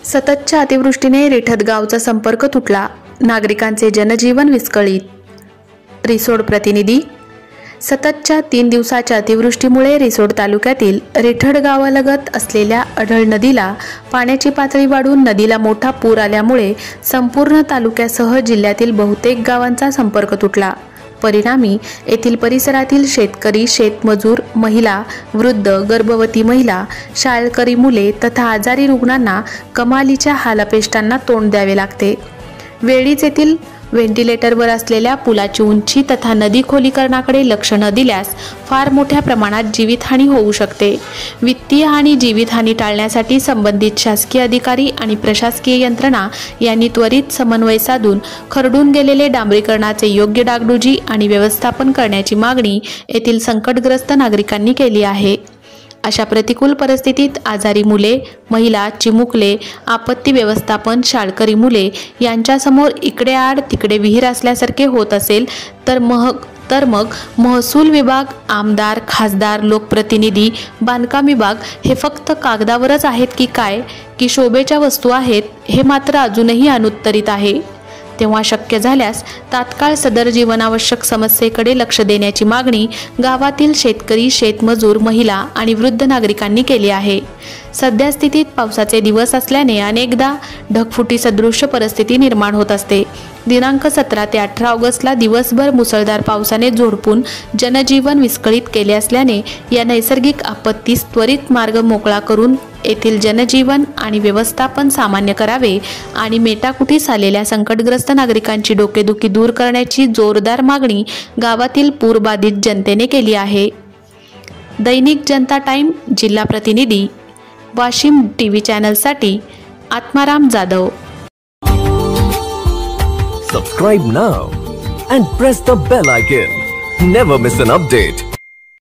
सततच्या अतिवृष्टीने रिठद गावचा संपर्क तुटला, नागरिकांचे जनजीवन विस्कळीत. रिसोड प्रतिनिधी. सततच्या 3 दिवसाच्या अतिवृष्टीमुळे रिसोड तालुक्यातील रिठड गावालगत असलेल्या अढळ नदीला पाण्याची पातळी वाढून नदीला मोठा पूर आल्यामुळे संपूर्ण तालुक्यासह जिल्ह्यातील बहुतेक गावांचा संपर्क तुटला. परिणामी येथील परिसरातील शेतकरी, शेतमजूर, महिला, वृद्ध, गर्भवती महिला, शाळकरी मुले तथा आजारी रुग्णांना कमालीच्या हालअपेष्टांना तोंड द्यावे लागते. वेळीच येथील व्हेंटिलेटरवर असलेल्या पुलाची उंची तथा नदी खोलीकरणाकडे लक्ष न दिल्यास फार मोठ्या प्रमाणात जीवितहानी होऊ शकते. वित्तीय आणि जीवितहानी टाळण्यासाठी संबंधित शासकीय अधिकारी आणि प्रशासकीय यंत्रणा यांनी त्वरित समन्वय साधून खरडून गेलेले डांबरीकरणाचे योग्य डागडुजी आणि व्यवस्थापन करण्याची मागणी येथील संकटग्रस्त नागरिकांनी केली आहे. अशा प्रतिकूल परिस्थितीत आजारी मुले, महिला, चिमुकले, आपत्ती व्यवस्थापन, शाळकरी मुले यांच्यासमोर इकडे आड तिकडे विहीर असल्यासारखे होत असेल तर मग महसूल विभाग, आमदार, खासदार, लोकप्रतिनिधी, बांधकाम विभाग हे फक्त कागदावरच आहेत की काय, की शोभेच्या वस्तू आहेत, हे मात्र अजूनही अनुत्तरित आहे. तेव्हा शक्य झाल्यास तात्काळ सदर जीवनावश्यक समस्येकडे लक्ष देण्याची मागणी गावातील शेतकरी, शेतमजूर, महिला आणि वृद्ध नागरिकांनी केली आहे. सध्या स्थितीत पावसाचे दिवस असल्याने अनेकदा ढगफुटी सदृश्य परिस्थिती निर्माण होत असते. दिनांक 17 ते 18 ऑगस्टला दिवसभर मुसळधार पावसाने झोडपून जनजीवन विस्कळीत केले असल्याने या नैसर्गिक आपत्तीस त्वरित मार्ग मोकळा करून येथील जनजीवन आणि व्यवस्थापन सामान्य करावे आणि मेटाकुटीस आलेल्या संकटग्रस्त नागरिकांची डोकेदुखी दूर करण्याची जोरदार मागणी गावातील पूरबाधित जनतेने केली आहे. दैनिक जनता टाइम जिल्हा प्रतिनिधी वाशिम टीव्ही चॅनलसाठी Atmaram Jadhav. Subscribe now and press the bell icon. Never miss an update.